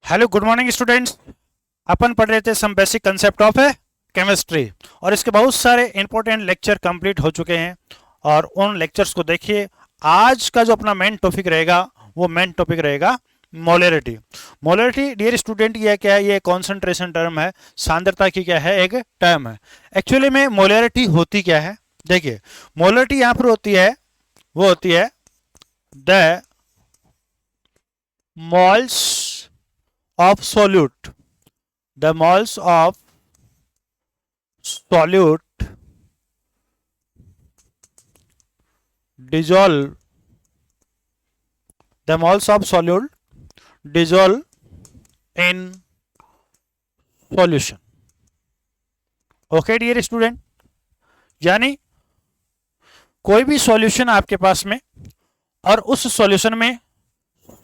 Hello good morning students. अपन पढ़ रहे थे some basic concept of chemistry और इसके बहुत सारे इंपॉर्टेंट लेक्चर कंप्लीट हो चुके हैं और उन लेक्चर्स को देखिए। आज का जो अपना मेन टॉपिक रहेगा वो मेन टॉपिक रहेगा मोलरिटी। मोलरिटी डियर स्टूडेंट ये क्या है? ये कॉन्सेंट्रेशन टर्म है, सांद्रता की क्या है एक टर्म है। एक्चुअली में मोलरिटी होती क्या है? देखिए मोलरिटी यहाँ पर होती है, वो होती है the moles of solute, the moles of solute dissolve, the moles of solute dissolve in solution. Okay dear student, यानी कोई भी सॉल्यूशन आपके पास में और उस सॉल्यूशन में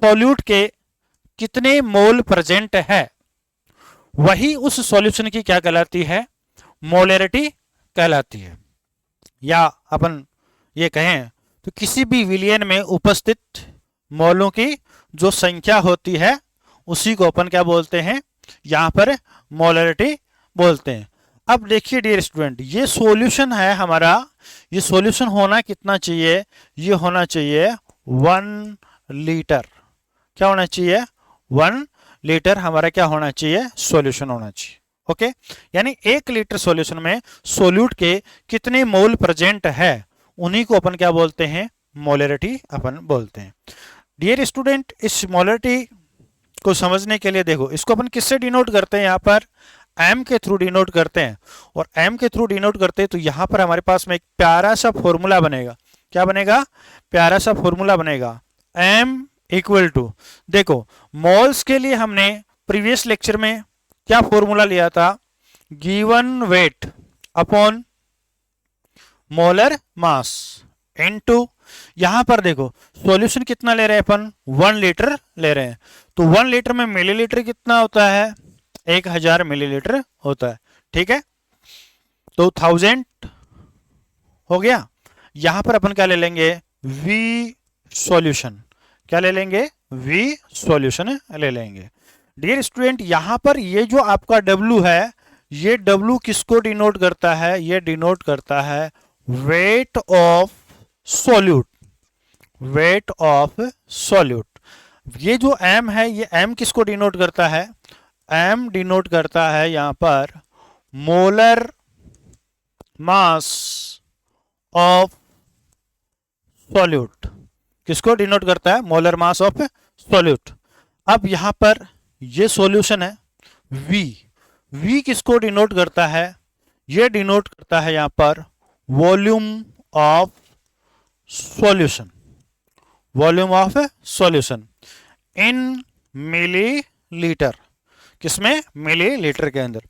सॉल्यूट के कितने मोल प्रेजेंट है, वही उस सॉल्यूशन की क्या कहलाती है? मोलरिटी कहलाती है। या अपन ये कहें तो किसी भी विलयन में उपस्थित मोलों की जो संख्या होती है उसी को अपन क्या बोलते हैं? यहां पर मोलरिटी बोलते हैं। अब देखिए डियर स्टूडेंट, ये सॉल्यूशन है हमारा, ये सॉल्यूशन होना कितना चाहिए? ये होना चाहिए 1 लीटर। क्या होना चाहिए? 1 लीटर हमारा क्या होना चाहिए? सॉल्यूशन होना चाहिए। ओके, यानी 1 लीटर सॉल्यूशन में सोल्यूट के कितने मोल प्रेजेंट है उन्हीं को अपन क्या बोलते हैं? मोलरिटी अपन बोलते हैं। डियर स्टूडेंट, इस मोलरिटी को समझने के लिए देखो, इसको अपन किससे डिनोट करते हैं? यहाँ पर एम के थ्रू डिनोट करते हैं। और एम के थ्रू डिनोट करते हैं तो यहां पर हमारे पास में एक प्यारा सा फॉर्मूला बनेगा। क्या बनेगा? प्यारा सा फॉर्मूला बनेगा, एम इक्वल टू, देखो मोल्स के लिए हमने प्रीवियस लेक्चर में क्या फॉर्मूला लिया था? Given weight upon molar mass into, यहां पर देखो सॉल्यूशन कितना ले रहे हैं अपन? 1 लीटर ले रहे हैं, तो 1 लीटर में मिलीलीटर कितना होता है? 1000 मिलीलीटर होता है। ठीक है, तो 1000 हो गया। यहां पर अपन क्या ले लेंगे? V solution. क्या ले लेंगे? वी सॉल्यूशन ले लेंगे। डियर स्टूडेंट, यहां पर ये जो आपका W है, ये W किसको डिनोट करता है? ये डिनोट करता है weight of solute, weight of solute. ये जो M है, ये M किसको डिनोट करता है? M डिनोट करता है यहां पर मोलर मास ऑफ सॉल्यूट। किसको डिनोट करता है? Molar mass of solute. अब यहां पर ये सॉल्यूशन है V, V किसको डिनोट करता है? ये डिनोट करता है यहां पर volume of solution, volume of solution in millilitre. किसमें? मिलीलीटर के अंदर।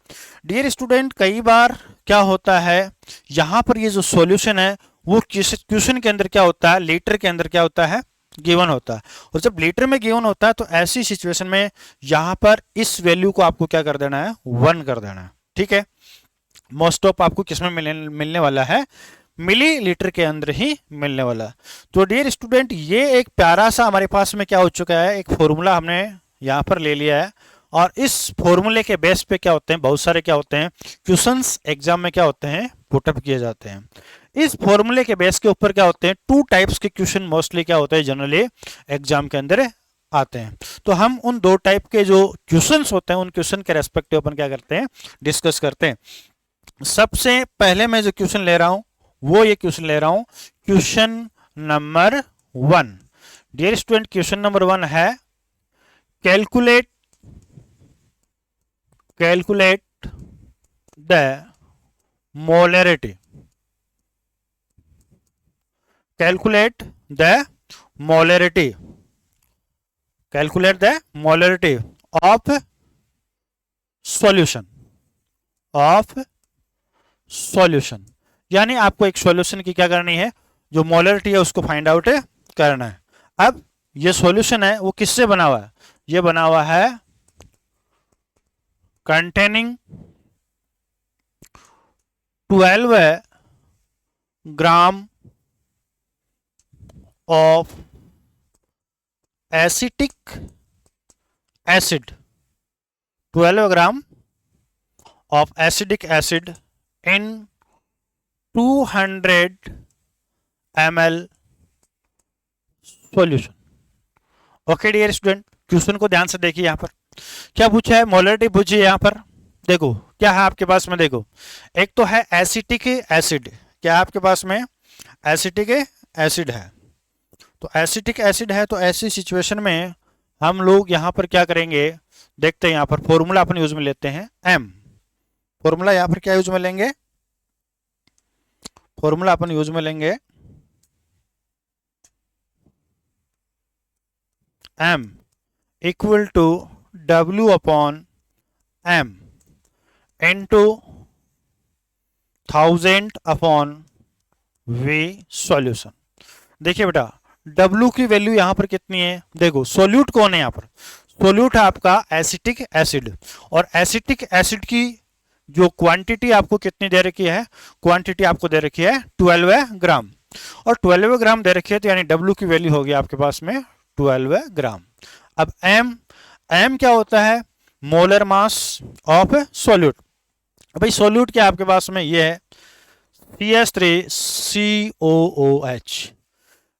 डियर स्टूडेंट, कई बार क्या होता है, यहां पर ये जो सॉल्यूशन है वो क्वेश्चन के अंदर क्या होता है? लीटर के अंदर क्या होता है? गिवन होता है। और जब लीटर में गिवन होता है तो ऐसी सिचुएशन में यहां पर इस वैल्यू को आपको क्या कर देना है? 1 कर देना है। ठीक है, मोस्ट ऑफ आपको किसमें मिलने वाला है? मिली लीटर के अंदर ही मिलने वाला। तो डियर स्टूडेंट, ये एक प्यारा सा हमारे पास में क्या हो चुका है? एक फॉर्मूला हमने यहां पर ले लिया है और इस फॉर्मूले के बेस पे क्या होते हैं? बहुत सारे क्या होते हैं क्वेश्चंस एग्जाम में क्या होते हैं? पुटअप किए जाते हैं। इस फॉर्मूले के बेस के ऊपर क्या होते हैं? 2 टाइप्स के क्वेश्चन मोस्टली क्या होते हैं? जनरली एग्जाम के अंदर आते हैं। तो हम उन 2 टाइप के जो क्वेश्चंस होते हैं उन क्वेश्चन के रेस्पेक्टिव अपन क्या करते हैं? डिस्कस करते हैं। सबसे पहले मैं जो क्वेश्चन ले रहा हूं वो ये क्वेश्चन ले रहा हूं, question number 1। Dear student, question number 1 है calculate, calculate the molarity, calculate the molarity, calculate the molarity of solution, of solution. यानी आपको एक सॉल्यूशन की क्या करनी है? जो मोलरिटी है उसको फाइंड आउट करना है। अब ये सॉल्यूशन है वो किससे बना हुआ है? ये बना हुआ है containing 12 gram of acetic acid, 12 gram of acidic acid in 200 ml solution. Okay dear student, question को ध्यान से देखिए। यहाँ पर क्या पूछा है, मोलरिटी पूछी है। यहाँ पर देखो क्या है आपके पास में, देखो एक तो है एसिटिक एसिड, क्या है आपके पास में, एसिटिक एसिड है। तो एसिटिक एसिड है, तो ऐसी सिचुएशन में हम लोग यहाँ पर क्या करेंगे, देखते हैं। यहाँ पर फॉर्मूला अपन यूज में लेते हैं एम। फॉर्मूला यहाँ पर क्या यूज में लेंगे, फॉर्मूला अपन यूज में लेंगे m equal to W upon m into 1000 upon V solution. देखिए बेटा W की वैल्यू यहां पर कितनी है, देखो सोल्यूट कौन है यहाँ पर, सोल्यूट है आपका एसिटिक एसिड, और एसिटिक एसिड की जो क्वांटिटी आपको कितनी दे रखी है, क्वांटिटी आपको दे रखी है 12 ग्राम, और 12 ग्राम दे रखी है, तो यानी W की वैल्यू होगी आपके पास में 12 ग्राम। अब m क्या होता है, मोलर मास ऑफ सोल्यूट। भाई सोल्यूट क्या आपके पास में ये है CH3COOH।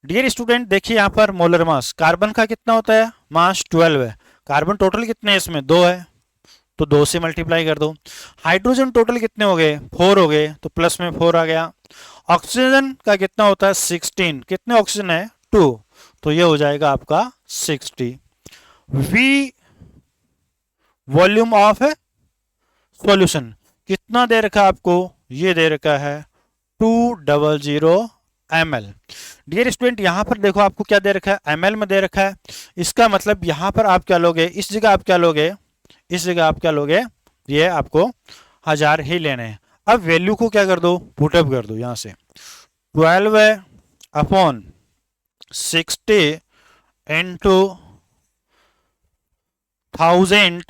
डियर स्टूडेंट देखिए यहाँ पर मोलर मास, कार्बन का कितना होता है, मास 12 है, कार्बन टोटल कितने हैं इसमें, 2 है, तो 2 से मल्टीप्लाई कर दो। हाइड्रोजन टोटल कितने हो गए, 4 हो गए, तो प्लस में 4 आ गया। ऑक्सीजन का कितना होता है 16, कितने ऑक्सीजन है 2, तो ये हो जाएगा आपका 60। V वॉल्यूम ऑफ सॉल्यूशन कितना दे रखा है आपको, ये दे रखा है 200 ml। डियर स्टूडेंट यहाँ पर देखो आपको क्या दे रखा है, ml में दे रखा है, इसका मतलब यहाँ पर आप क्या लोगे, इस जगह आप क्या लोगे, इस जगह आप क्या लोगे, ये आपको 1000 ही लेने हैं। अब वैल्यू को क्या कर दो, पुटअप कर दो यहाँ से, 12 अपॉन 60 इंटू 1000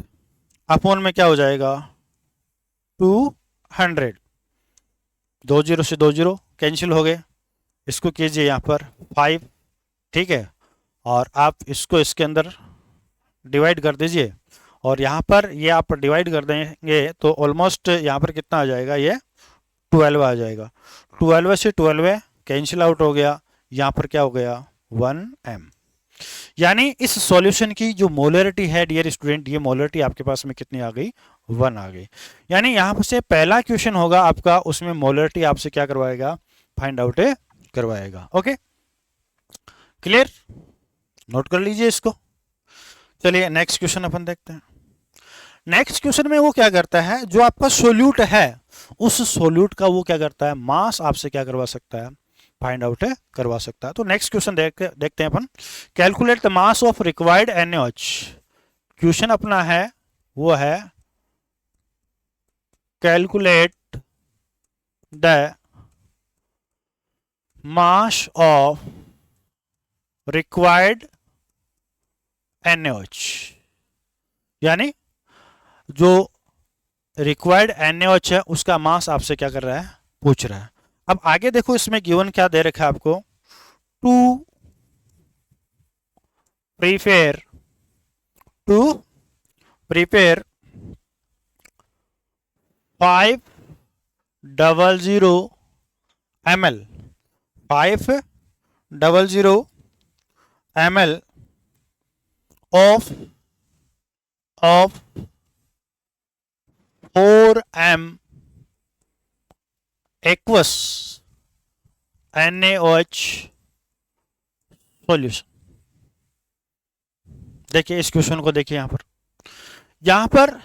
अपॉन में क्या हो जाएगा 200, 2 0 से 2 0 कैंसिल हो गए, इसको कीजिए यहाँ पर 5, ठीक है, और आप इसको इसके अंदर डिवाइड कर दीजिए, और यहाँ पर ये आप डिवाइड कर देंगे तो ऑलमोस्ट यहाँ पर कितना आ जाएगा, ये 12 आ जाएगा। 12 से 12 कैंसिल आउट हो गया, यहाँ पर क्या हो गया 1m। यानी इस सॉल्यूशन की जो मोलरिटी है डियर स्टूडेंट, ये मोलरिटी आपके पास में कितनी आ गई, 1 आ गई। यानी यहाँ से पहला क्वेश्चन होगा आपका, उसमें मोलरिटी आपसे क्या करवाएगा, फाइंड आउट करवाएगा। ओके क्लियर, नोट कर लीजिए इसको। चलिए नेक्स्ट क्वेश्चन अपन देखते हैं। नेक्स्ट क्वेश्चन में वो क्या करता है, जो आपका सोल्यूट है उस सोल्यूट का वो क्या करता है, मास आपसे क्या करवा सकता है, फाइंड आउट करवा सकता है। तो नेक्स्ट क्वेश्चन देखते हैं अपन, calculate the mass of required NaOH। Question अपना है वो है calculate the mass of required NaOH, यानी जो रिक्वायर्ड NaOH है उसका मास आपसे क्या कर रहा है, पूछ रहा है। अब आगे देखो इसमें गिवन क्या दे रखा है आपको, to prepare 500 ml 500 ml of 4m aqueous NaOH solution. देखिए इस क्वेश्चन को देखिए, यहां पर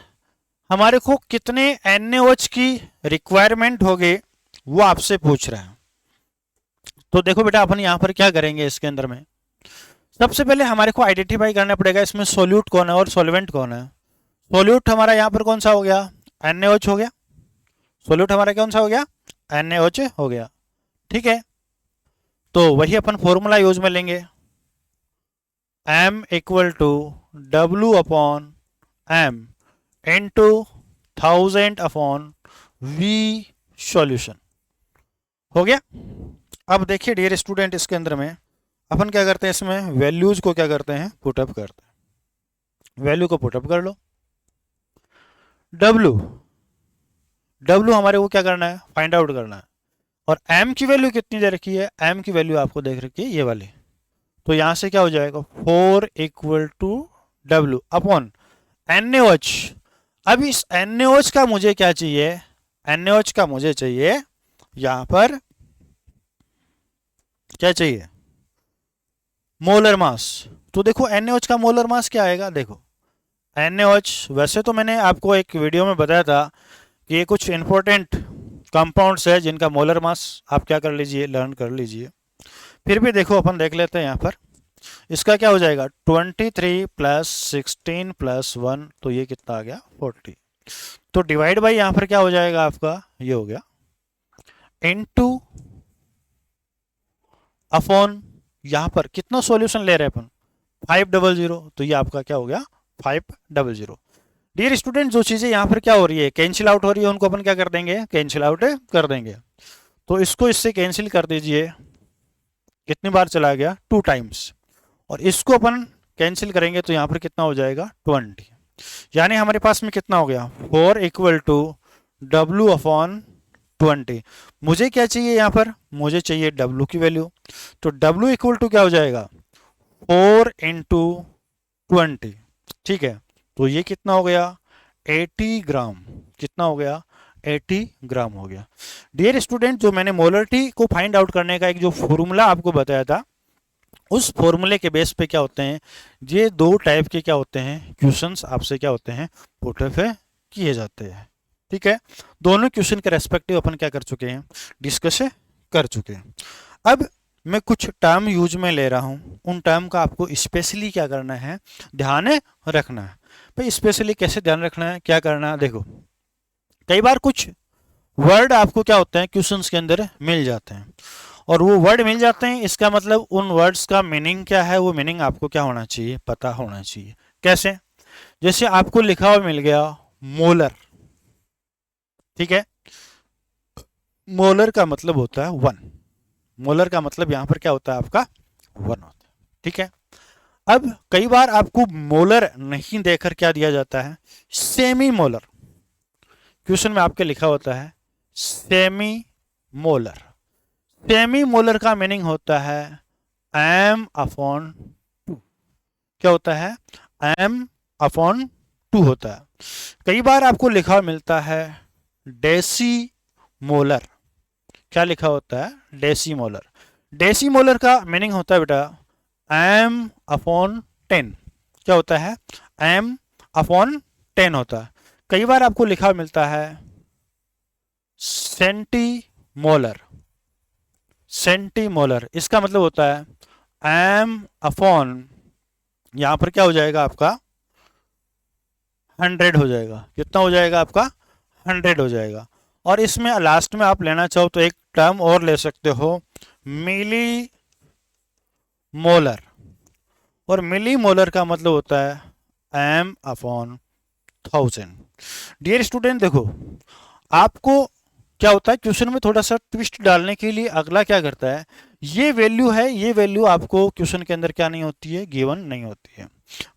हमारे को कितने NaOH की रिक्वायरमेंट होगी वो आपसे पूछ रहा है। तो देखो बेटा अपन यहां पर क्या करेंगे, इसके अंदर में सबसे पहले हमारे को आइडेंटिफाई करना पड़ेगा इसमें सोल्यूट कौन है और सॉल्वेंट कौन है। सोल्यूट हमारा यहां पर कौन सा हो गया, NaOH हो गया, सोल्यूट हमारा कौन सा हो गया, NaOH हो गया, ठीक है। तो वही अपन फॉर्मूला यूज में लेंगे, m equal to W upon m into 1000 upon V solution हो गया। अब देखिए डियर स्टूडेंट इसके अंदर में अपन क्या करते हैं, इसमें वैल्यूज को क्या करते हैं, पुटअप करते हैं। वैल्यू को पुटअप कर लो, डब्लू, डब्लू हमारे को क्या करना है, फाइंड आउट करना है। और एम की वैल्यू कितनी दे रखी है, एम की वैल्यू आपको देख रखी है ये वाली। तो यहां से क्या हो जाएगा, 4 equal to W upon NaOH। अब इस NaOH का मुझे क्या चाहिए, NaOH का मुझे चाहिए यहां पर क्या चाहिए, मोलर मास। तो देखो NaOH का मोलर मास क्या आएगा, देखो NaOH, वैसे तो मैंने आपको एक वीडियो में बताया था कि ये कुछ इंपॉर्टेंट कंपाउंड्स है जिनका मोलर मास आप क्या कर लीजिए, लर्न कर लीजिए। फिर भी देखो अपन देख लेते हैं यहाँ पर, इसका क्या हो जाएगा 23 प्लस 16 प्लस 1, तो ये कितना आ गया 40। तो डिवाइड बाई यहाँ पर क्या हो जाएगा आपका, ये हो गया इनटू अपॉन, यहाँ पर कितना सॉल्यूशन ले रहे हैं अपन 500, तो ये आपका क्या हो गया 500। डियर स्टूडेंट, जो चीजें यहाँ पर क्या हो रही है, कैंसिल आउट हो रही है, उनको अपन क्या कर देंगे, कैंसिल आउट कर देंगे। तो इसको इससे कैंसिल कर दीजिए, कितनी बार चला गया 2 टाइम्स, और इसको अपन कैंसिल करेंगे तो यहाँ पर कितना हो जाएगा 20। यानी हमारे पास में कितना हो गया 4 इक्वल टू डब्लू अपॉन 20। मुझे क्या चाहिए यहाँ पर, मुझे चाहिए डब्लू की वैल्यू। तो डब्लू इक्वल टू क्या हो जाएगा 4 इंटू 20, ठीक है। तो ये कितना हो गया 80 ग्राम, कितना हो गया 80 ग्राम हो गया। डियर स्टूडेंट, जो मैंने मोलरिटी को फाइंड आउट करने का एक जो फॉर्मूला आपको बताया था, उस फॉर्मूले के बेस पे क्या होते हैं, ये 2 टाइप के क्या होते हैं क्वेश्चंस आपसे क्या होते हैं पुटअप किए जाते हैं, ठीक है। दोनों क्वेश्चन के रेस्पेक्टिव अपन क्या कर चुके हैं, डिस्कस कर चुके हैं। अब मैं कुछ टर्म यूज में ले रहा हूं, उन टर्म का आपको स्पेशली क्या करना है, ध्यान रखना है। भाई स्पेशली कैसे ध्यान रखना है, क्या करना है, देखो कई बार कुछ वर्ड आपको क्या होते हैं क्वेश्चंस के अंदर मिल जाते हैं, और वो वर्ड मिल जाते हैं, इसका मतलब उन वर्ड्स का मीनिंग क्या है, वो मीनिंग आपको क्या होना चाहिए, पता होना चाहिए। कैसे, जैसे आपको लिखा हुआ मिल गया मोलर, ठीक है, मोलर का मतलब होता है 1, मोलर का मतलब यहां पर क्या होता है आपका 1 होता है, ठीक है। अब कई बार आपको मोलर नहीं देकर क्या दिया जाता है, सेमी मोलर। क्वेश्चन में आपके लिखा होता है सेमी मोलर। सेमी मोलर का मीनिंग होता है m अपॉन 2, क्या होता है m अपॉन 2 होता है। कई बार आपको लिखा मिलता है डेसी मोलर, क्या लिखा होता है डेसी मोलर। डेसी मोलर का मीनिंग होता है बेटा m अपॉन 10, क्या होता है m अपॉन 10 होता है। कई बार आपको लिखा मिलता है सेंटी मोलर, सेंटी मोलर, इसका मतलब होता है m अपॉन, यहां पर क्या हो जाएगा आपका 100 हो जाएगा, कितना हो जाएगा आपका 100 हो जाएगा। और इसमें लास्ट में आप लेना चाहो तो एक टर्म और ले सकते हो मिली मोलर, और मिली मोलर का मतलब होता है m अपॉन 1000। डियर स्टूडेंट, देखो आपको क्या होता है क्वेश्चन में थोड़ा सा ट्विस्ट डालने के लिए अगला क्या करता है, ये वैल्यू है, ये वैल्यू आपको क्वेश्चन के अंदर क्या नहीं होती है, गिवन नहीं होती है,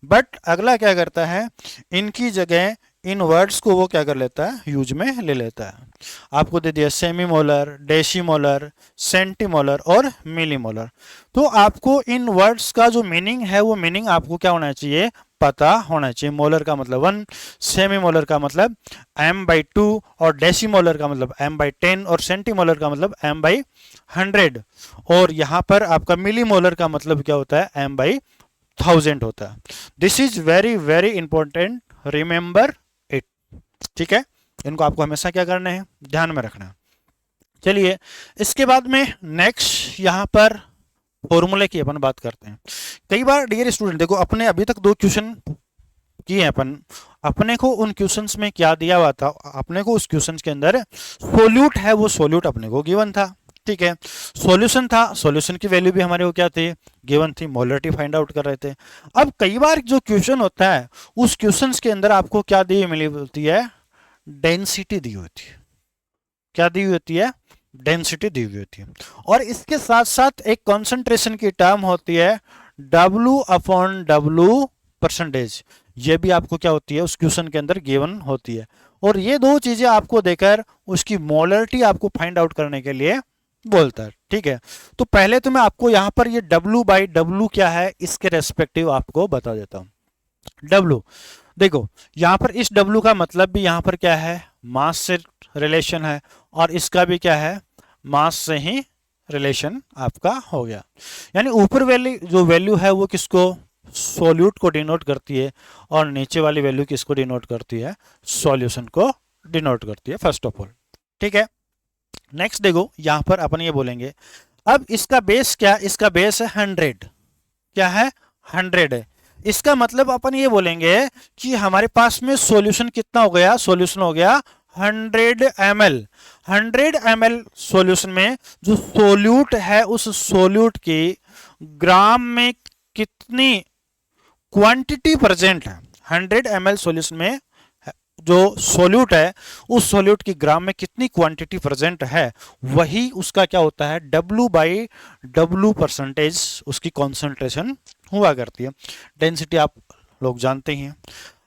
बट अगला क्या करता है, इनकी जगह इन वर्ड्स को वो क्या कर लेता है, यूज में ले लेता है। आपको दे दिया semi molar, deci molar, centimolar और मिली मोलर। तो आपको इन वर्ड्स का जो मीनिंग है, वो मीनिंग आपको क्या होना चाहिए, पता होना चाहिए। मोलर का मतलब 1, सेमी मोलर का मतलब m/2, और डेसी मोलर का मतलब m/10, और सेंटीमोलर का मतलब m/100, और यहाँ पर आपका मिली मोलर का मतलब क्या होता है m/1000 होता है। This is very very important, remember it, ठीक है। इनको आपको हमेशा क्या करना है, ध्यान में रखना है। चलिए इसके बाद में नेक्स्ट यहाँ पर फॉर्मूले की अपन बात करते हैं। कई बार डियर स्टूडेंट देखो, अपने अभी तक 2 क्वेश्चन किए हैं अपन, अपने को उन क्वेश्चंस में क्या दिया हुआ था, अपने को उस क्वेश्चंस के अंदर सोल्यूट है, वो सोल्यूट अपने को गिवन था, ठीक है। सॉल्यूशन था, सॉल्यूशन की वैल्यू भी हमारे को क्या थी, गिवन थी, मोलरिटी फाइंड आउट कर रहे थे। अब कई बार जो क्वेश्चन होता है, उस क्वेश्चंस के अंदर आपको क्या दी मिली होती है, डेंसिटी दी होती है, क्या दी हुई होती है, डेंसिटी दी हुई होती है। और इसके साथ साथ एक कॉन्सेंट्रेशन की टर्म होती है W अपॉन W परसेंटेज, ये भी आपको क्या होती है उस क्वेश्चन के अंदर गिवन होती है। और ये दो चीजें आपको देकर उसकी मोलरिटी आपको फाइंड आउट करने के लिए बोलता है। ठीक है, तो पहले तो मैं आपको यहां पर ये W/W क्या है इसके रेस्पेक्टिव आपको बता देता हूं। W, देखो यहां पर इस W का मतलब भी यहां पर क्या है, मास से रिलेशन है, और इसका भी क्या है, मास से ही रिलेशन आपका हो गया। यानी ऊपर वाली जो वैल्यू है वो किसको, सॉल्यूट को डिनोट करती है, और नीचे वाली वैल्यू किसको डिनोट करती है, सॉल्यूशन को डिनोट करती है फर्स्ट ऑफ ऑल। ठीक है, नेक्स्ट देखो यहां पर अपन ये बोलेंगे, अब इसका बेस क्या, इसका बेस है 100, क्या है, 100 है। इसका मतलब अपन ये बोलेंगे कि हमारे पास में सॉल्यूशन कितना हो गया, सॉल्यूशन हो गया 100 ml। 100 ml सॉल्यूशन में जो सोल्यूट है उस सोल्यूट की ग्राम में कितनी क्वांटिटी प्रेजेंट है, 100 ml सॉल्यूशन में जो सोल्यूट है उस सोल्यूट की ग्राम में कितनी क्वांटिटी प्रेजेंट है, वही उसका क्या होता है, W/W परसेंटेज उसकी कॉन्सेंट्रेशन हुआ करती है। डेंसिटी आप लोग जानते ही हैं।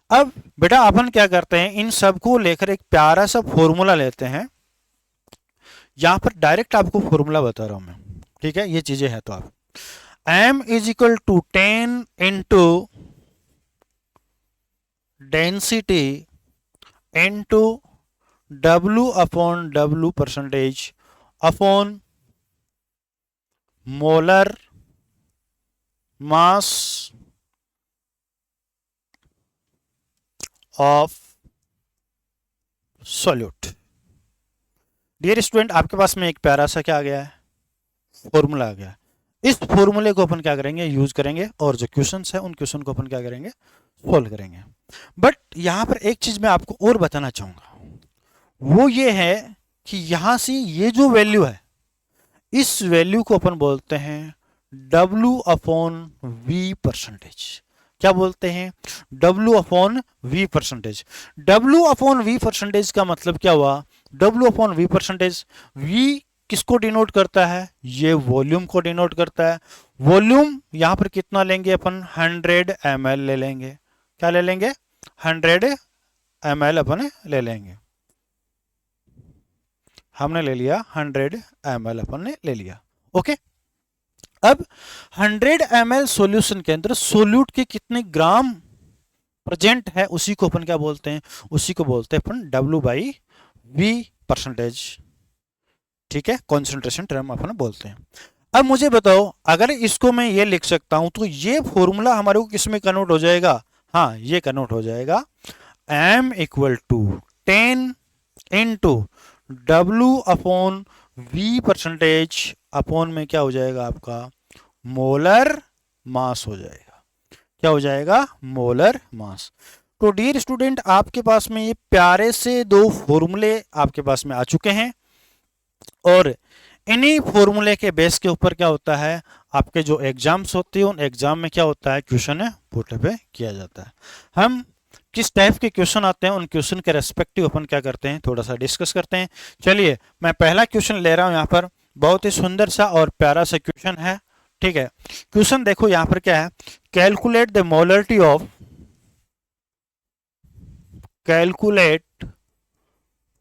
अब बेटा अपन क्या करते हैं, इन सब को लेकर एक प्यारा सा फॉर्मूला लेते हैं। यहां पर डायरेक्ट आपको फॉर्मूला बता रहा हूं मैं, ठीक है, ये चीजें हैं तो आप M is equal to 10 into density into W/W percentage upon molar mass of solute. Dear student, आपके पास में एक प्यारा सा क्या आ गया है, फॉर्मूला आ गया है। इस फॉर्मूले को अपन क्या करेंगे, यूज करेंगे, और जो क्वेश्चंस है उन क्वेश्चन को अपन क्या करेंगे, सोल्व करेंगे। बट यहां पर एक चीज मैं आपको और बताना चाहूंगा, वो ये है कि यहां से ये जो वैल्यू है इस वैल्यू को अपन बोलते हैं W/V परसेंटेज। क्या बोलते हैं, W/V परसेंटेज। W/V परसेंटेज का मतलब क्या हुआ, W/V परसेंटेज, V किसको डिनोट करता है, ये वॉल्यूम को डिनोट करता है। वॉल्यूम यहां पर कितना लेंगे अपन, 100 ml ले लेंगे। क्या ले लेंगे, 100 ml अपन ले लेंगे। हमने ले लिया 100 ml, अपन ने ले लिया। ओके, अब 100 ml सॉल्यूशन के अंदर सोल्यूट के कितने ग्राम प्रेजेंट है उसी को अपन क्या बोलते हैं, उसी को बोलते हैं अपन W/V परसेंटेज। ठीक है, कॉन्सेंट्रेशन टर्म अपन बोलते हैं। अब मुझे बताओ, अगर इसको मैं ये लिख सकता हूं तो ये फॉर्मूला हमारे को किस में कन्वर्ट हो जाएगा, हाँ ये कन्वर्ट हो जाएगा M equal to 10 into W/V percentage upon में क्या हो जाएगा आपका, मोलर मास हो जाएगा। क्या हो जाएगा, मोलर मास। तो डियर स्टूडेंट, आपके पास में ये प्यारे से दो फॉर्मूले आपके पास में आ चुके हैं, और इन्हीं फॉर्मूले के बेस के ऊपर क्या होता है, आपके जो एग्जाम्स होते हैं उन एग्जाम में क्या होता है, क्वेश्चन पुट पे किया जाता है। हम किस टाइप के क्वेश्चन आते हैं उन क्वेश्चन के रेस्पेक्टिव अपन क्या करते हैं, थोड़ा सा डिस्कस करते हैं। चलिए मैं पहला क्वेश्चन ले रहा हूं, यहाँ पर बहुत ही सुंदर सा और प्यारा सा क्वेश्चन है। ठीक है, क्वेश्चन देखो यहाँ पर क्या है, calculate the molarity of, calculate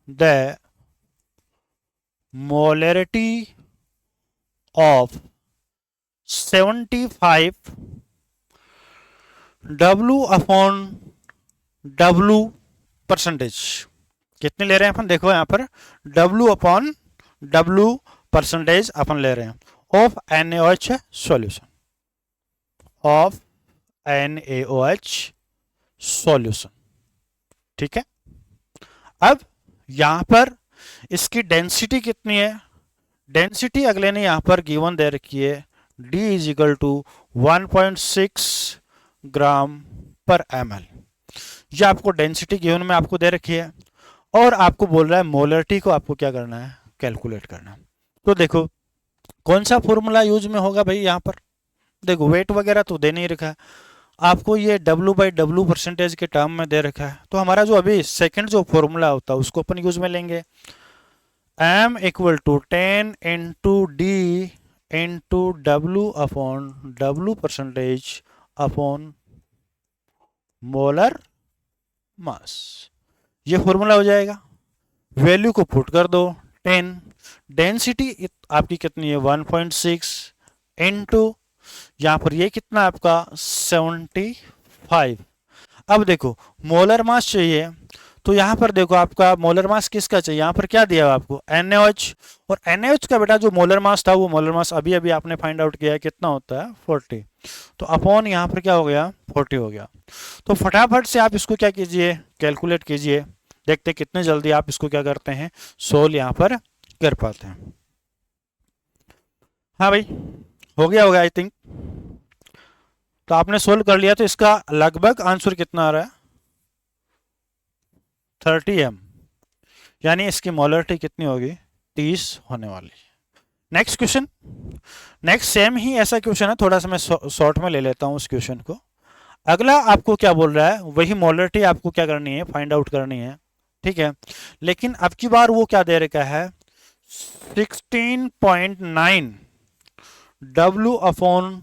the molarity of 75 W/W percentage. कितने ले रहे हैं अपन, देखो यहां पर W/W परसेंटेज अपन ले रहे हैं of NaOH solution, of NaOH solution. ठीक है, अब यहां पर इसकी डेंसिटी कितनी है, डेंसिटी अगले ने यहां पर गिवन दे रखी है, D इज इक्वल टू 1.6 ग्राम पर ml। ये आपको डेंसिटी गिवन में आपको दे रखी है, और आपको बोल रहा है मोलरिटी को आपको क्या करना है, कैलकुलेट करना है। तो देखो कौन सा फॉर्मूला यूज में होगा भाई, यहां पर देखो वेट वगैरह तो दे नहीं रखा है आपको, ये W/W परसेंटेज के टर्म में दे रखा है। तो हमारा जो अभी सेकंड जो फॉर्मूला होता है उसको अपन यूज में लेंगे, M equal to 10 into D into W/W percentage upon molar mass. ये फॉर्मूला हो जाएगा, वैल्यू को पुट कर दो 10, डेंसिटी आपकी कितनी है 1.6 इनटू यहाँ पर ये कितना आपका 75। अब देखो मोलर मास चाहिए, तो यहाँ पर देखो आपका मोलर मास किसका चाहिए, यहाँ पर क्या दिया हुआ आपको NaOH, और NaOH का बेटा जो मोलर मास था वो मोलर मास अभी अभी आपने फाइंड आउट किया है कितना होता है 40, तो अपॉन यहाँ पर क्या हो गया 40 हो गया। तो फटाफट से आप इसको क्या कीजिए कैलकुलेट कीजिए, देखते कितने जल्दी आप इसको क्या करते हैं सोल्व यहाँ पर कर पाते हैं। हाँ भाई हो गया होगा आई थिंक, तो आपने सोल्व कर लिया, तो इसका लगभग आंसर कितना आ रहा है 30 m, यानी इसकी मोलरिटी कितनी होगी 30 होने वाली। नेक्स्ट क्वेश्चन, नेक्स्ट सेम ही ऐसा क्वेश्चन है, थोड़ा सा मैं शॉर्ट में ले लेता हूं उस क्वेश्चन को। अगला आपको क्या बोल रहा है, वही मोलरिटी आपको क्या करनी है फाइंड आउट करनी है, ठीक है, लेकिन अब की बार वो क्या दे रखा है 16.9 W अपॉन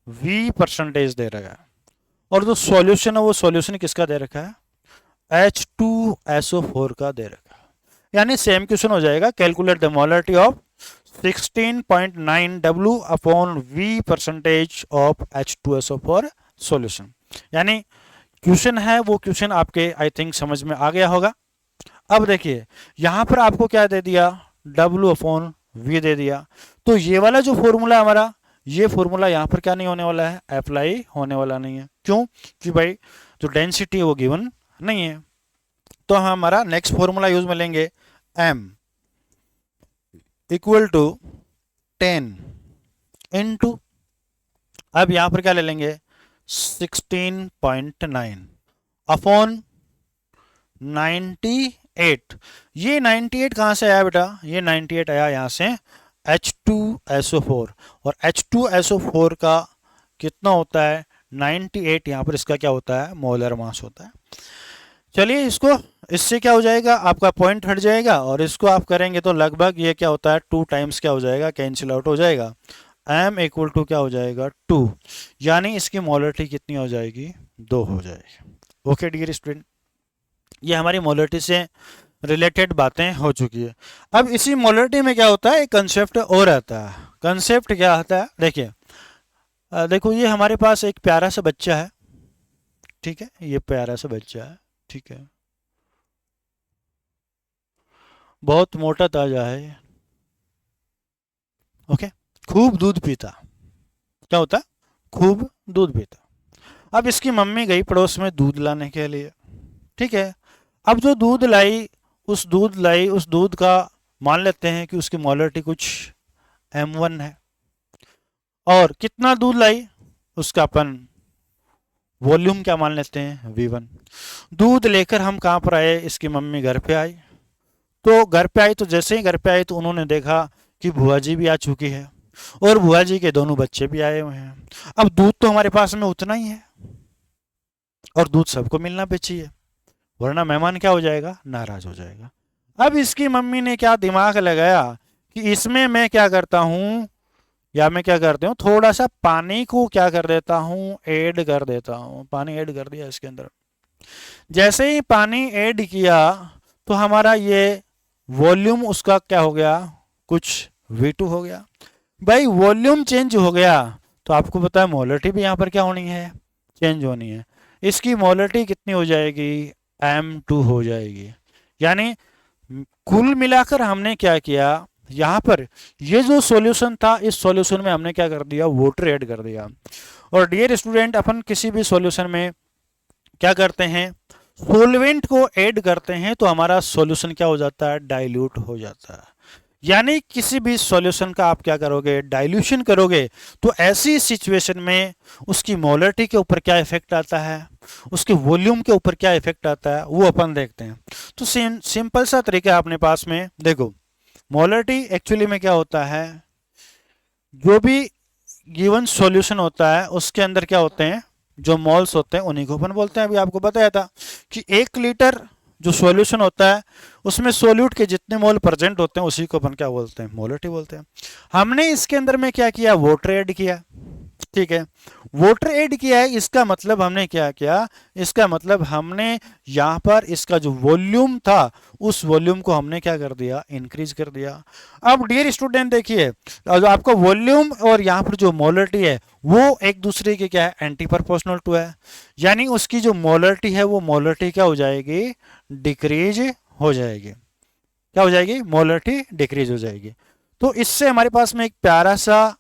V परसेंटेज दे रखा है, और जो सॉल्यूशन है वो सॉल्यूशन किसका दे रखा है H2SO4 का दे रखा है। यानी सेम क्वेश्चन हो जाएगा, calculate the molarity of 16.9 W upon V percentage of H2SO4 solution. यानी क्वेश्चन है वो क्वेश्चन आपके आई थिंक समझ में आ गया होगा। अब देखिए यहां पर आपको क्या दे दिया W अपॉन V दे दिया, तो ये वाला जो फॉर्मूला हमारा, ये फॉर्मूला यहां पर क्या नहीं होने वाला है अप्लाई होने वाला नहीं है। क्यों कि भाई जो डेंसिटी है वो गिवन नहीं है, तो हमारा नेक्स्ट फॉर्मूला यूज में लेंगे m इक्वल टू 10 इनटू, अब यहां पर क्या ले लेंगे 16.9 अपॉन 98। ये 98 कहां से आया बेटा, ये 98 आया यहां से H2SO4, और H2SO4 का कितना होता है 98, यहां पर इसका क्या होता है मोलर मास होता है। चलिए इसको, इससे क्या हो जाएगा आपका पॉइंट हट जाएगा, और इसको आप करेंगे तो लगभग ये क्या होता है 2 टाइम्स क्या हो जाएगा कैंसिल आउट हो जाएगा, m इक्वल टू क्या हो जाएगा 2, यानी इसकी मोलरिटी कितनी हो जाएगी 2 हो जाएगी। ओके डियर स्टूडेंट, ये हमारी मोलरिटी से रिलेटेड बातें हो चुकी है। अब इसी मोलरिटी में क्या होता है एक कंसेप्ट और आता है, कंसेप्ट क्या आता है देखिए, देखो ये हमारे पास एक प्यारा सा बच्चा है, ठीक है, ये प्यारा सा बच्चा है, ठीक है, बहुत मोटा ताजा है, ओके, खूब दूध पीता, क्या होता है खूब दूध पीता। अब इसकी मम्मी गई पड़ोस में दूध लाने के लिए, ठीक है, अब जो दूध लाई उस दूध का मान लेते हैं कि उसकी मोलरिटी कुछ m1 है, और कितना दूध लाई उसका अपन वॉल्यूम क्या मान लेते हैं V1। दूध लेकर हम कहाँ पर आए, इसकी मम्मी घर पे आई, तो घर पे आई, तो जैसे ही घर पे आई तो उन्होंने देखा कि बुआ जी भी आ चुकी है, और बुआ जी के दोनों बच्चे भी आए हुए हैं। अब दूध तो हमारे पास में उतना ही है, और दूध सबको मिलना भी चाहिए, वरना मेहमान क्या हो जाएगा नाराज हो जाएगा। अब इसकी मम्मी ने क्या दिमाग लगाया कि इसमें मैं क्या करता हूं, या मैं क्या करता हूँ थोड़ा सा पानी को क्या कर देता हूँ ऐड कर देता हूँ, पानी ऐड कर दिया इसके अंदर। जैसे ही पानी ऐड किया तो हमारा ये वॉल्यूम उसका क्या हो गया कुछ V2 हो गया। भाई वॉल्यूम चेंज हो गया तो आपको पता है मोलरिटी भी यहाँ पर क्या होनी है चेंज होनी है। इसकी मोलरिटी कितनी हो जाएगी M2 हो जाएगी। यानी कुल मिलाकर हमने क्या किया यहाँ पर ये जो सॉल्यूशन था इस सॉल्यूशन में हमने क्या कर दिया वाटर ऐड कर दिया। और डियर स्टूडेंट अपन किसी भी सॉल्यूशन में क्या करते हैं सॉल्वेंट को ऐड करते हैं तो हमारा सॉल्यूशन क्या हो जाता है डाइल्यूट हो जाता है। यानी किसी भी सॉल्यूशन का आप क्या करोगे डाइल्यूशन करोगे तो ऐसी सिचुएशन में उसकी मोलरिटी के ऊपर क्या इफेक्ट आता है उसके वॉल्यूम के ऊपर क्या इफेक्ट आता है वो अपन देखते हैं। तो सिंपल सा तरीका अपने पास में देखो मोलरिटी एक्चुअली में क्या होता है जो भी गिवन सॉल्यूशन होता है उसके अंदर क्या होते हैं जो मोल्स होते हैं उन्हीं को अपन बोलते हैं। अभी आपको बताया था कि 1 लीटर जो सॉल्यूशन होता है उसमें सोल्यूट के जितने मोल प्रेजेंट होते हैं उसी को अपन क्या बोलते हैं मोलरिटी बोलते हैं। हमने इसके अंदर में क्या किया वाटर ऐड किया ठीक है, वोटर ऐड किया है, इसका मतलब हमने क्या किया, इसका मतलब हमने यहाँ पर इसका जो वॉल्यूम था उस वॉल्यूम को हमने क्या कर दिया, इंक्रीज कर दिया। अब डियर स्टूडेंट देखिए, जो आपका वॉल्यूम और यहाँ पर जो मोलरिटी है वो एक दूसरे के क्या है, एंटी प्रोपोर्शनल टू है, यानी उसकी जो मोलरिटी है वो मोलरिटी क्या हो जाएगी, डिक्रीज हो जाएगी। क्या हो जाएगी, मोलरिटी डिक्रीज हो जाएगी। तो इससे हमारे पास में एक प्यारा सा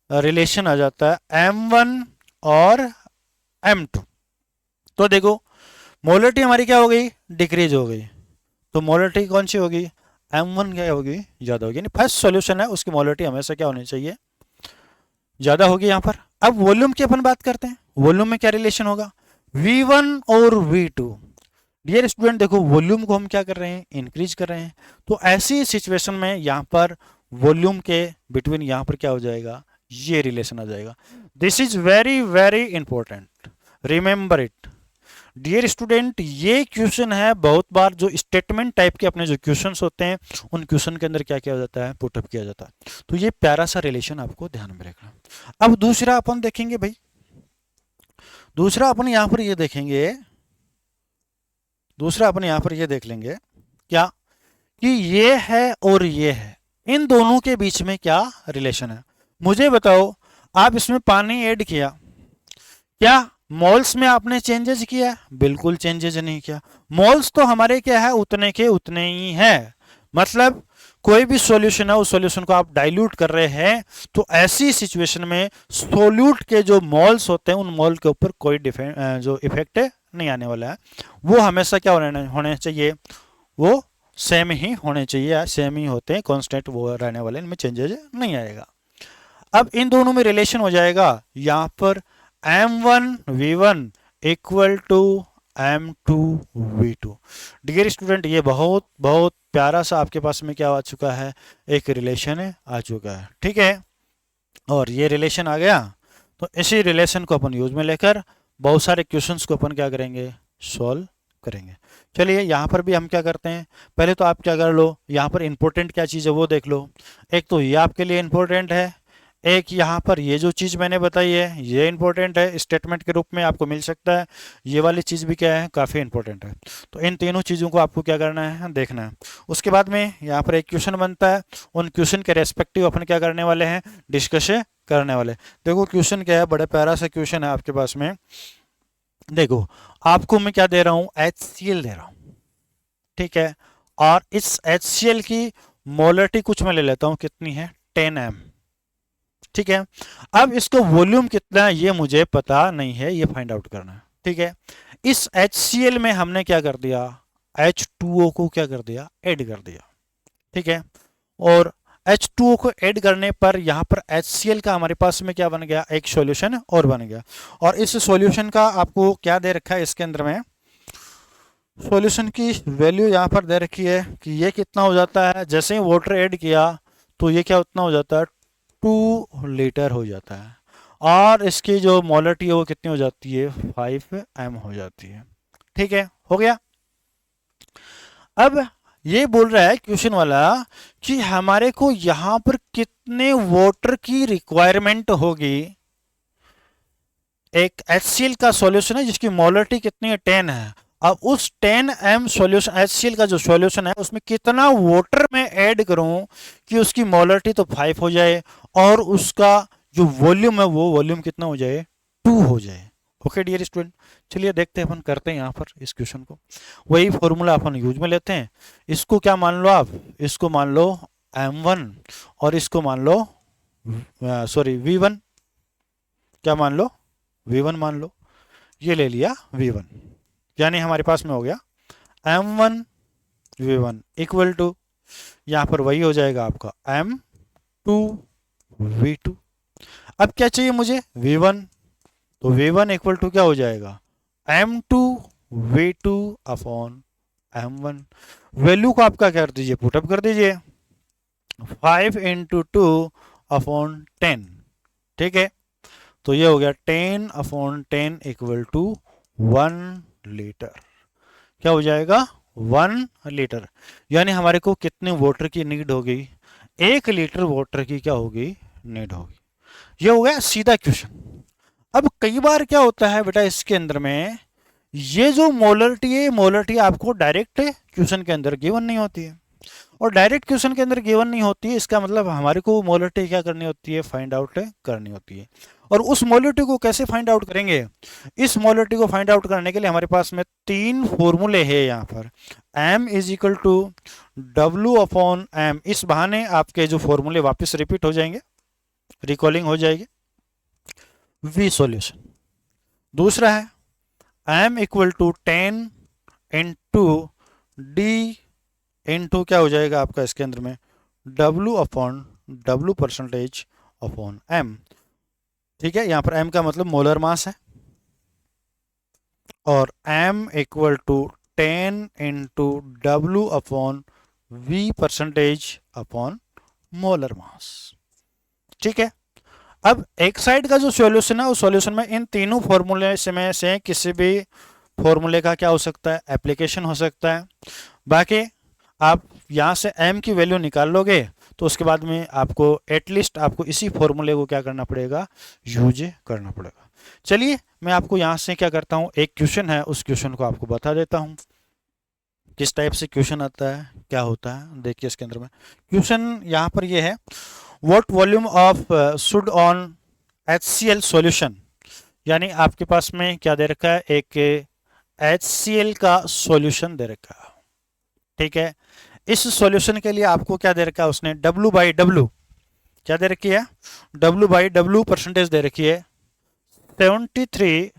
रिलेशन आ जाता है M1 और M2। तो देखो मोलरिटी हमारी क्या हो गई, डिक्रीज हो गई, तो मोलरिटी कौन सी होगी, M1 क्या होगी, ज्यादा होगी। फर्स्ट सॉल्यूशन है उसकी मोलरिटी हमेशा क्या होनी चाहिए, ज्यादा होगी यहाँ पर। अब वॉल्यूम की अपन बात करते हैं, वॉल्यूम में क्या रिलेशन होगा, V1 और V2। डियर स्टूडेंट देखो वॉल्यूम को हम क्या कर रहे हैं, इंक्रीज कर रहे हैं, तो ऐसी सिचुएशन में यहाँ पर वॉल्यूम के बिटवीन यहाँ पर क्या हो जाएगा, ये रिलेशन आ जाएगा। This is very very important, remember it. Dear student ये क्वेश्चन है बहुत बार, जो स्टेटमेंट टाइप के अपने जो क्वेश्चंस होते हैं उन क्वेश्चन के अंदर क्या किया जाता है, पुटअप किया जाता है। तो ये प्यारा सा रिलेशन आपको ध्यान में रखना। अब दूसरा अपन देखेंगे भाई, दूसरा अपन यहां पर ये देखेंगे, दूसरा अपन यहां पर ये देख लेंगे क्या, कि ये है और ये है, इन दोनों के बीच में क्या रिलेशन है। मुझे बताओ, आप इसमें पानी ऐड किया, क्या मोल्स में आपने चेंजेस किया, बिल्कुल चेंजेस नहीं किया। मोल्स तो हमारे क्या है, उतने के उतने ही है। मतलब कोई भी सॉल्यूशन है उस सॉल्यूशन को आप डाइल्यूट कर रहे हैं, तो ऐसी सिचुएशन में सोल्यूट के जो मोल्स होते हैं उन मोल के ऊपर कोई जो इफेक्ट नहीं आने वाला है, वो हमेशा क्या होने चाहिए, वो सेम ही होने चाहिए, सेम ही होते हैं, कांस्टेंट वो रहने वाले, इनमें चेंजेस नहीं आएगा। अब इन दोनों में रिलेशन हो जाएगा यहाँ पर M1 V1 equal to M2 V2। Dear student ये बहुत बहुत प्यारा सा आपके पास में क्या आ चुका है, एक रिलेशन आ चुका है, ठीक है। और ये रिलेशन आ गया, तो इसी रिलेशन को अपन यूज में लेकर बहुत सारे क्वेश्चंस को अपन क्या करेंगे, सॉल्व करेंगे। चलिए यहाँ पर भी हम क्या करते हैं, पहले तो आप क्या कर लो, यहाँ पर इंपॉर्टेंट क्या चीज़ है वो देख लो। एक तो ये आपके लिए इंपॉर्टेंट है, एक यहाँ पर ये जो चीज़ मैंने बताई है ये इंपॉर्टेंट है, स्टेटमेंट के रूप में आपको मिल सकता है, ये वाली चीज़ भी क्या है, काफ़ी इंपॉर्टेंट है। तो इन तीनों चीज़ों को आपको क्या करना है, देखना है। उसके बाद में यहाँ पर एक क्वेश्चन बनता है, उन क्वेश्चन के रेस्पेक्टिव अपन क्या करने वाले हैं, डिस्कस करने वाले। देखो क्वेश्चन क्या है, बड़ा प्यारा सा क्वेश्चन है आपके पास में। देखो आपको मैं क्या दे रहा हूँ, HCl दे रहा हूँ, ठीक है, और इस HCl की मोलरिटी कुछ मैं ले लेता हूँ, कितनी है, 10 m, ठीक है। अब इसको वॉल्यूम कितना है ये मुझे पता नहीं है, ये फाइंड आउट करना है, ठीक है। इस HCl में हमने क्या कर दिया, H2O को क्या कर दिया, ऐड कर दिया, ठीक है। और H2O को ऐड करने पर यहाँ पर HCl का हमारे पास में क्या बन गया, एक सॉल्यूशन और बन गया। और इस सॉल्यूशन का आपको क्या दे रखा है, इसके अंदर में सॉल्यूशन की वैल्यू यहाँ पर दे रखी है कि ये कितना हो जाता है, जैसे ही वाटर ऐड किया तो ये क्या उतना हो जाता है, 2 लीटर हो जाता है, और इसकी जो मोलरिटी है वो कितनी हो जाती है, 5 m हो जाती है, ठीक है, हो गया। अब ये बोल रहा है क्वेश्चन वाला कि हमारे को यहां पर कितने वाटर की रिक्वायरमेंट होगी, एक HCl का सॉल्यूशन है जिसकी मोलरिटी कितनी है, 10 है। अब उस 10 m सॉल्यूशन HCl का जो सॉल्यूशन है उसमें कितना वाटर मैं ऐड करूं कि उसकी मोलरिटी तो 5 हो जाए और उसका जो वॉल्यूम है वो वॉल्यूम कितना हो जाए, 2 हो जाए। ओके डियर स्टूडेंट, चलिए देखते हैं अपन करते हैं यहाँ पर इस क्वेश्चन को, वही फॉर्मूला अपन यूज में लेते हैं। इसको क्या मान लो आप, इसको मान लो M1 और इसको मान लो सॉरी V1, क्या मान लो, V1 मान लो, ये ले लिया V1, यानी हमारे पास में हो गया M1 V1 इक्वल टू, यहाँ पर वही हो जाएगा आपका M2 V2। अब क्या चाहिए मुझे, V1, तो V1 इक्वल टू क्या हो जाएगा, M2 V2 upon M1। Value को आपका क्या कर दीजिए, पुटअप कर दीजिए, 5 इंटू 2 अपॉन 10, ठीक है। तो ये हो गया 10 अपॉन 10 इक्वल टू 1 लीटर, क्या हो जाएगा, 1 लीटर। यानी हमारे को कितने वाटर की नीड होगी, 1 लीटर वाटर की क्या होगी, नीड होगी। ये हो गया सीधा क्वेश्चन। अब कई बार क्या होता है बेटा इसके अंदर में, ये जो मोलरिटी है, मोलरिटी आपको डायरेक्ट क्वेश्चन के अंदर गिवन नहीं होती है, और डायरेक्ट क्वेश्चन के अंदर गिवन नहीं होती है, इसका मतलब हमारे को मोलरिटी क्या करनी होती है, फाइंड आउट करनी होती है। और उस मोलरिटी को कैसे फाइंड आउट करेंगे, इस मोलरिटी को फाइंड आउट करने के लिए हमारे पास में 3 फॉर्मूले हैं यहाँ पर। m is equal to W upon m, इस बहाने आपके जो फॉर्मूले वापस रिपीट हो जाएंगे, रिकॉलिंग हो जाएगी। v solution. दूसरा है m equal to 10 into d into क्या हो जाएगा आपका इसके अंदर में W upon W percentage upon m। ठीक है, यहां पर m का मतलब मोलर मास है, और m equal to 10 into W upon V percentage upon molar mass. ठीक है, अब एक साइड का जो सॉल्यूशन है उस सॉल्यूशन में इन तीनों फॉर्मूले में से किसी भी फॉर्मूले का क्या हो सकता है, एप्लीकेशन हो सकता है। बाकी आप यहाँ से m की वैल्यू निकाल लोगे तो उसके बाद में आपको एटलीस्ट आपको इसी फॉर्मूले को क्या करना पड़ेगा, यूज करना पड़ेगा। चलिए मैं आपको यहाँ से क्या करता हूँ, एक क्वेश्चन है उस क्वेश्चन को आपको बता देता हूँ किस टाइप से क्वेश्चन आता है, क्या होता है। देखिए इसके अंदर में क्वेश्चन यहाँ पर ये है, what volume of should on HCl solution, यानी आपके पास में क्या दे रखा है, एक HCl का सॉल्यूशन दे रखा है। ठीक है, इस सॉल्यूशन के लिए आपको क्या दे रखा है उसने, W/W क्या दे रखी है, W/W परसेंटेज दे रखी है 73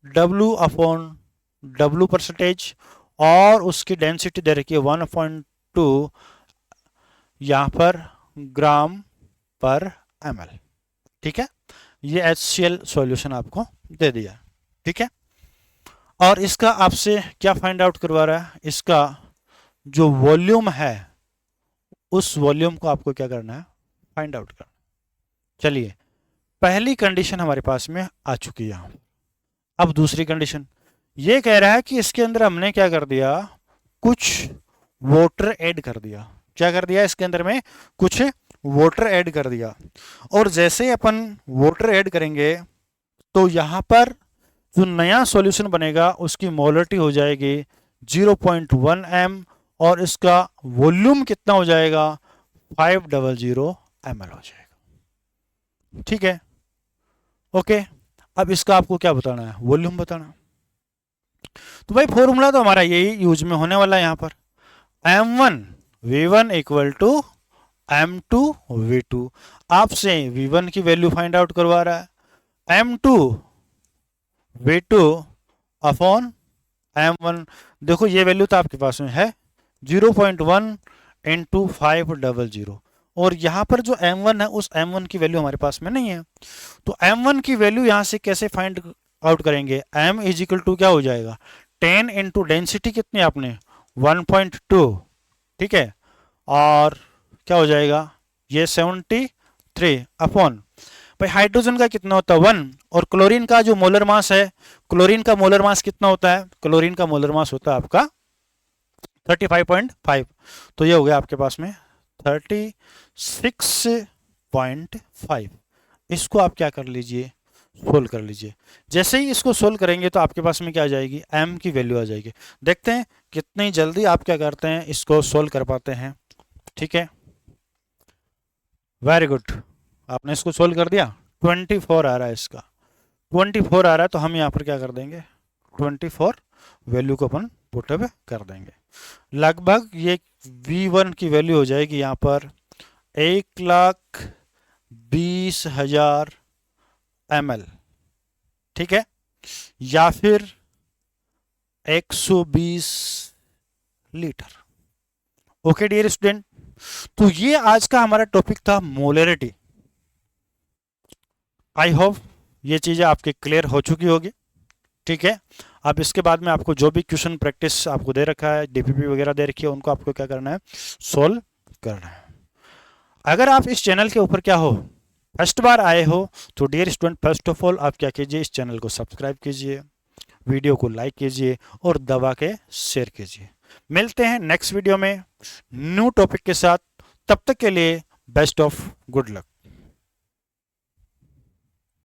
W अपॉन W परसेंटेज, और उसकी डेंसिटी दे रखी है 1.2 यहाँ पर ग्राम पर ml। ठीक है, ये HCl सॉल्यूशन आपको दे दिया। ठीक है, और इसका आपसे क्या फाइंड आउट करवा रहा है, इसका जो वॉल्यूम है उस वॉल्यूम को आपको क्या करना है, फाइंड आउट करना। चलिए पहली कंडीशन हमारे पास में आ चुकी है। अब दूसरी कंडीशन ये कह रहा है कि इसके अंदर हमने क्या कर दिया, कुछ वाटर ऐड कर दिया। क्या कर दिया, इसके अंदर में कुछ वाटर ऐड कर दिया, और जैसे अपन वाटर ऐड करेंगे तो यहाँ पर जो नया सॉल्यूशन बनेगा उसकी मोलरिटी हो जाएगी 0.1 m, और इसका वॉल्यूम कितना हो जाएगा, 500 ml हो जाएगा। ठीक है, ओके। अब इसका आपको क्या बताना है, वॉल्यूम बताना। तो भाई फॉर्मूला तो हमारा यही यूज में होने वाला है यहाँ पर, m1 v1 equal to m2 v2। आपसे v1 की वैल्यू फाइंड आउट करवा रहा है, m2 v2 अपॉन m1। देखो ये वैल्यू तो आपके पास में है 0.1 इंटू 500, और यहाँ पर जो m1 है उस m1 की वैल्यू हमारे पास में नहीं है, तो m1 की वैल्यू यहाँ से कैसे फाइंड आउट करेंगे, m इज इक्वल टू क्या हो जाएगा, 10 इंटू डेंसिटी कितनी आपने 1.2। ठीक है, और क्या हो जाएगा ये 73 अपॉन, भाई हाइड्रोजन का कितना होता है 1, और क्लोरीन का जो मोलर मास है, क्लोरीन का मोलर मास कितना होता है, क्लोरीन का मोलर मास होता है आपका 35.5, तो ये हो गया आपके पास में 36.5। इसको आप क्या कर लीजिए, सोल्व कर लीजिए। जैसे ही इसको सोल्व करेंगे तो आपके पास में क्या आ जाएगी, m की वैल्यू आ जाएगी। देखते हैं कितनी जल्दी आप क्या करते हैं, इसको सोल्व कर पाते हैं। ठीक है, वेरी गुड, आपने इसको सोल्व कर दिया। 24 आ रहा है, इसका 24 आ रहा है, तो हम यहाँ पर क्या कर देंगे, 24 वैल्यू को अपन पुटअप कर देंगे। लगभग ये V1 की वैल्यू हो जाएगी यहाँ पर 1,20,000 ml। ठीक है, या फिर 120 लीटर। ओके डियर स्टूडेंट, तो ये आज का हमारा टॉपिक था मोलरिटी। आई होप ये चीजें आपके क्लियर हो चुकी होगी। ठीक है, अब इसके बाद में आपको जो भी क्वेश्चन प्रैक्टिस आपको दे रखा है, डीपीपी वगैरह दे रखी है, उनको आपको क्या करना है, सोल्व करना है। अगर आप इस चैनल के ऊपर क्या हो, फर्स्ट बार आए हो, तो dear student first of all आप क्या कीजिए, इस चैनल को सब्सक्राइब कीजिए, वीडियो को लाइक कीजिए और दबा के शेयर कीजिए। मिलते हैं नेक्स्ट वीडियो में न्यू टॉपिक के साथ, तब तक के लिए बेस्ट ऑफ गुड लक।